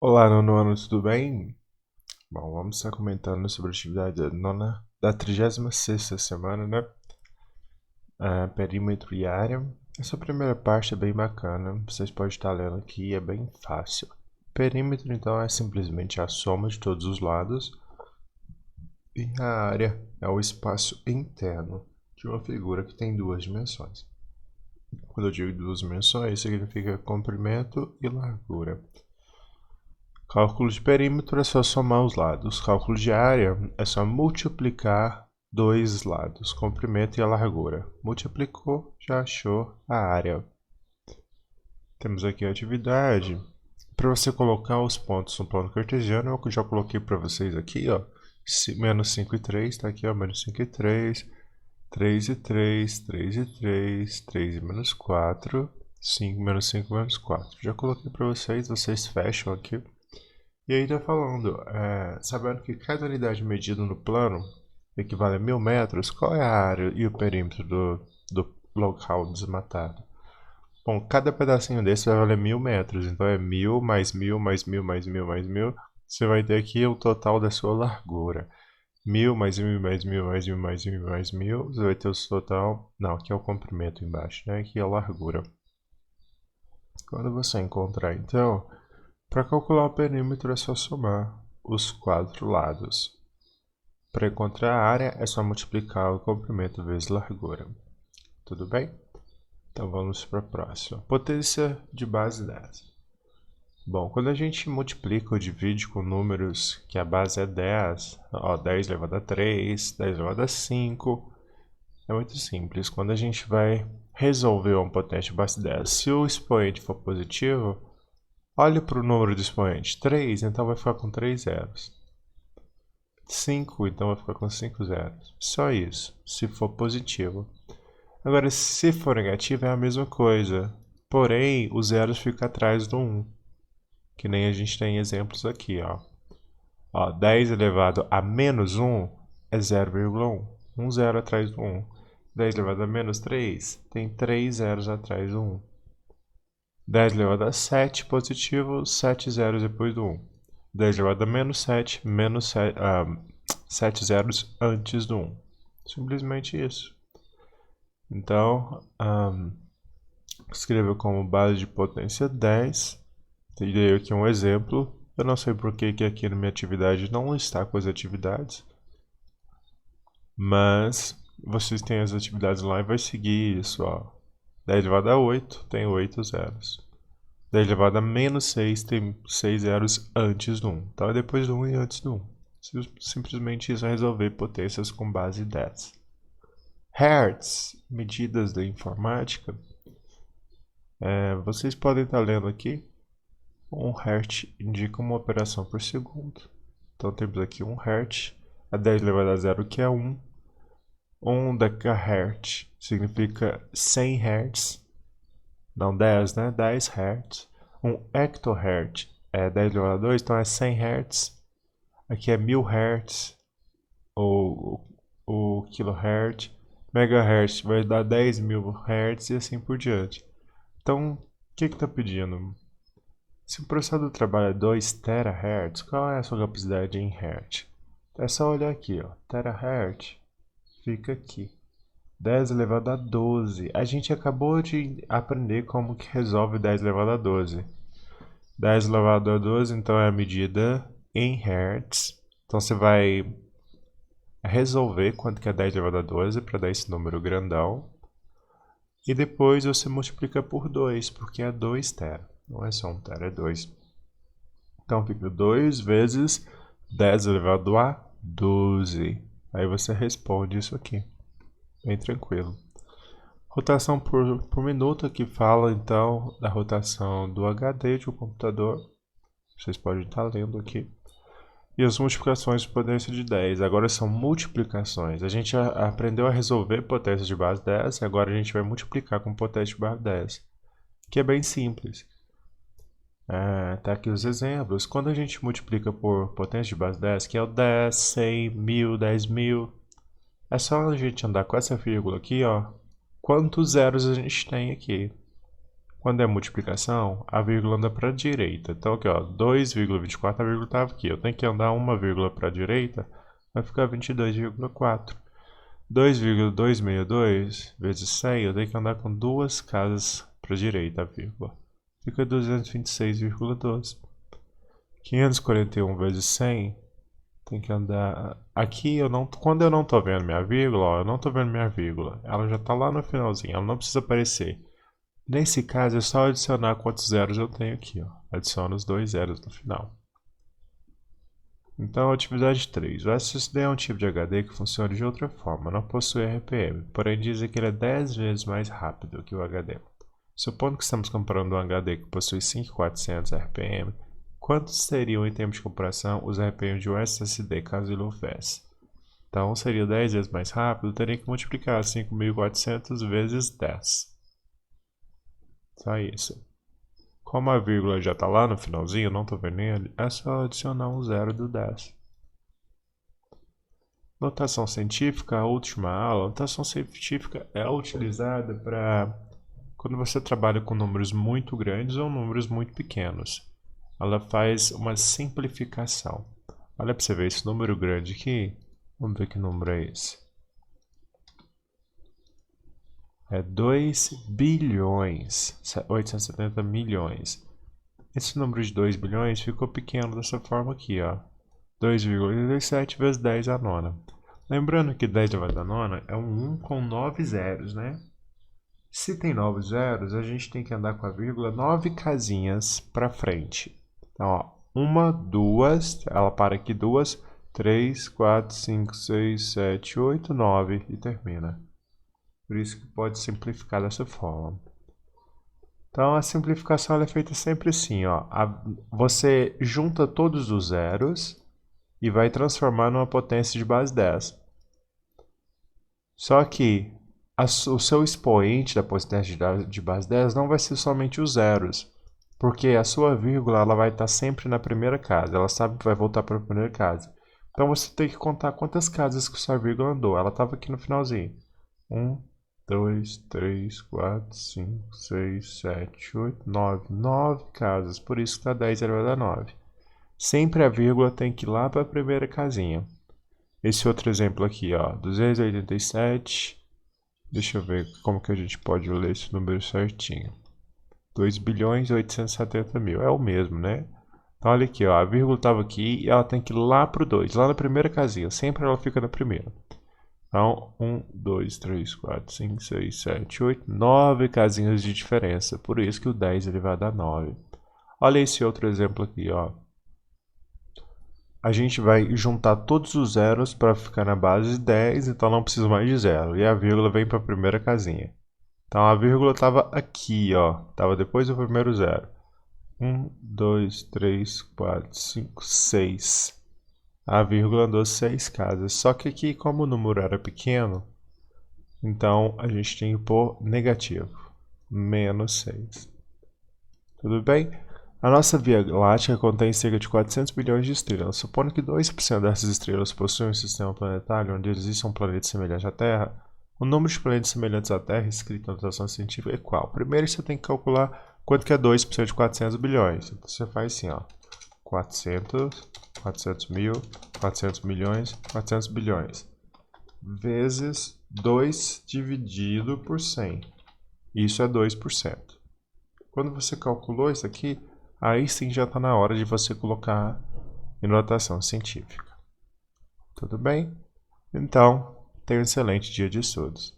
Olá, nono ano, tudo bem? Bom, vamos estar comentando sobre a atividade da 36ª semana, né? Perímetro e área. Essa primeira parte é bem bacana, vocês podem estar lendo aqui, é bem fácil. Perímetro, então, é simplesmente a soma de todos os lados. E a área é o espaço interno de uma figura que tem duas dimensões. Quando eu digo duas dimensões, significa comprimento e largura. Cálculo de perímetro é só somar os lados. Cálculo de área é só multiplicar dois lados, comprimento e a largura. Multiplicou, já achou a área. Temos aqui a atividade. Para você colocar os pontos no plano cartesiano, eu já coloquei para vocês aqui, ó. Menos 5 e 3, tá aqui, ó. Menos 5 e 3, 3 e 3, 3 e 3, 3 e menos 4, 5 menos 5 menos 4. Já coloquei para vocês fecham aqui. E aí tá falando, sabendo que cada unidade medida no plano equivale a 1000 metros, qual é a área e o perímetro do local desmatado? Bom, cada pedacinho desse vai valer 1000 metros, então é 1000 mais 1000 mais 1000 mais 1000 mais 1000. Você vai ter aqui o total da sua largura. 1000 mais 1000 mais 1000 mais 1000 mais 1000 mais 1000, você vai ter o total... Não, aqui é o comprimento embaixo, né? Aqui é a largura. Quando você encontrar, então, para calcular o perímetro é só somar os quatro lados. Para encontrar a área é só multiplicar o comprimento vezes largura. Tudo bem? Então vamos para a próxima. Potência de base 10. Bom, quando a gente multiplica ou divide com números que a base é 10, ó, 10 elevado a 3, 10 elevado a 5, é muito simples. Quando a gente vai resolver uma potência de base 10, se o expoente for positivo, olhe para o número do expoente. 3, então vai ficar com 3 zeros. 5, então vai ficar com 5 zeros. Só isso, se for positivo. Agora, se for negativo, é a mesma coisa. Porém, os zeros ficam atrás do 1. Que nem a gente tem exemplos aqui, ó. 10 elevado a menos 1 é 0,1. Um zero atrás do 1. 10 elevado a menos 3 tem 3 zeros atrás do 1. 10 elevado a 7 positivo, 7 zeros depois do 1. 10 elevado a menos 7, menos 7 zeros antes do 1. Simplesmente isso. Então, escreva como base de potência 10. Dei aqui um exemplo. Eu não sei por que aqui na minha atividade não está com as atividades. Mas vocês têm as atividades lá e vai seguir isso, ó. 10 elevado a 8 tem 8 zeros. 10 elevado a menos 6 tem 6 zeros antes do 1. Então é depois do 1 e antes do 1. Simplesmente isso é resolver potências com base 10. Hertz, medidas da informática. Vocês podem estar lendo aqui. 1 Hz indica uma operação por segundo. Então temos aqui 1 Hz. A 10 elevado a 0 que é 1. 1 decahertz significa 100 Hz. Não 10, né? 10 Hz. 1 hectohertz é 10 elevado a 2, então é 100 Hz. Aqui é 1000 Hz ou kilohertz. Megahertz vai dar 10.000 Hz e assim por diante. Então, o que está pedindo? Se o processador trabalha 2 THz, qual é a sua capacidade em Hz? É só olhar aqui, ó. THz fica aqui. 10 elevado a 12. A gente acabou de aprender como que resolve 10 elevado a 12. 10 elevado a 12, então é a medida em Hz. Então você vai resolver quanto que é 10 elevado a 12 para dar esse número grandão. E depois você multiplica por 2, porque é 2 tera. Não é só 1 tera, é 2. Então fica 2 vezes 10 elevado a 12. Aí você responde isso aqui. Bem tranquilo. Rotação por minuto, que fala então da rotação do HD de um computador. Vocês podem estar lendo aqui. E as multiplicações de potência de 10. Agora são multiplicações. A gente aprendeu a resolver potência de base 10 e agora a gente vai multiplicar com potência de base 10. Que é bem simples. Tá aqui os exemplos. Quando a gente multiplica por potência de base 10, que é o 10, 100, 1000, 10.000, é só a gente andar com essa vírgula aqui, ó. Quantos zeros a gente tem aqui? Quando é multiplicação, a vírgula anda para a direita. Então aqui, ó, 2,24, a vírgula estava aqui. Eu tenho que andar uma vírgula para a direita, vai ficar 22,4. 2,262 vezes 100, eu tenho que andar com duas casas para a direita, a vírgula. Fica 226,12. 541 vezes 100, tem que andar... Aqui, quando eu não estou vendo minha vírgula, ó, eu não estou vendo minha vírgula. Ela já está lá no finalzinho, ela não precisa aparecer. Nesse caso, é só adicionar quantos zeros eu tenho aqui, ó. Adiciono os 2 zeros no final. Então, atividade 3. O SSD é um tipo de HD que funciona de outra forma, não possui RPM, porém dizem que ele é 10 vezes mais rápido que o HD. Supondo que estamos comparando um HD que possui 5.400 RPM, quantos seriam em termos de comparação os RPM de um SSD caso ele houvesse? Então, seria 10 vezes mais rápido, teria que multiplicar 5.400 vezes 10. Só isso. Como a vírgula já está lá no finalzinho, não estou vendo ele, é só adicionar um zero do 10. Notação científica, a última aula. Notação científica é utilizada para quando você trabalha com números muito grandes ou números muito pequenos. Ela faz uma simplificação. Olha para você ver esse número grande aqui. Vamos ver que número é esse. É 2 bilhões, 870 milhões. Esse número de 2 bilhões ficou pequeno dessa forma aqui, ó. 2,87 vezes 10 à nona. Lembrando que 10 elevado à nona é um 1 com 9 zeros, né? Se tem 9 zeros, a gente tem que andar com a vírgula 9 casinhas para frente. Então, ó, 1, 2, ela para aqui 2, 3, 4, 5, 6, 7, 8, 9 e termina. Por isso que pode simplificar dessa forma. Então a simplificação é feita sempre assim, ó. Você junta todos os zeros e vai transformar numa potência de base 10. Só que o seu expoente da potência de base 10 não vai ser somente os zeros, porque a sua vírgula ela vai estar sempre na primeira casa, ela sabe que vai voltar para a primeira casa. Então você tem que contar quantas casas que sua vírgula andou. Ela estava aqui no finalzinho. 1, 2, 3, 4, 5, 6, 7, 8, 9. 9 casas, por isso que está 10 elevado a 9. Sempre a vírgula tem que ir lá para a primeira casinha. Esse outro exemplo aqui, ó, 287. Deixa eu ver como que a gente pode ler esse número certinho. 2 bilhões e 870 mil, é o mesmo, né? Então olha aqui, ó, a vírgula estava aqui e ela tem que ir lá para o 2, lá na primeira casinha. Sempre ela fica na primeira. Então, 1, 2, 3, 4, 5, 6, 7, 8, 9 casinhas de diferença. Por isso que o 10 elevado a 9. Olha esse outro exemplo aqui, ó. A gente vai juntar todos os zeros para ficar na base de 10, então não precisa mais de zero. E a vírgula vem para a primeira casinha. Então a vírgula estava aqui, ó. Estava depois do primeiro zero. 1, 2, 3, 4, 5, 6. A vírgula andou 6 casas. Só que aqui, como o número era pequeno, então a gente tem que pôr negativo. Menos 6. Tudo bem? A nossa Via Láctea contém cerca de 400 bilhões de estrelas. Supondo que 2% dessas estrelas possuem um sistema planetário onde existe um planeta semelhante à Terra, o número de planetas semelhantes à Terra escrito na notação científica é qual? Primeiro você tem que calcular quanto que é 2% de 400 bilhões. Então você faz assim, ó. 400, 400 mil, 400 milhões, 400 bilhões. Vezes 2 dividido por 100. Isso é 2%. Quando você calculou isso aqui, aí sim já está na hora de você colocar em notação científica. Tudo bem? Então, tenha um excelente dia de estudos.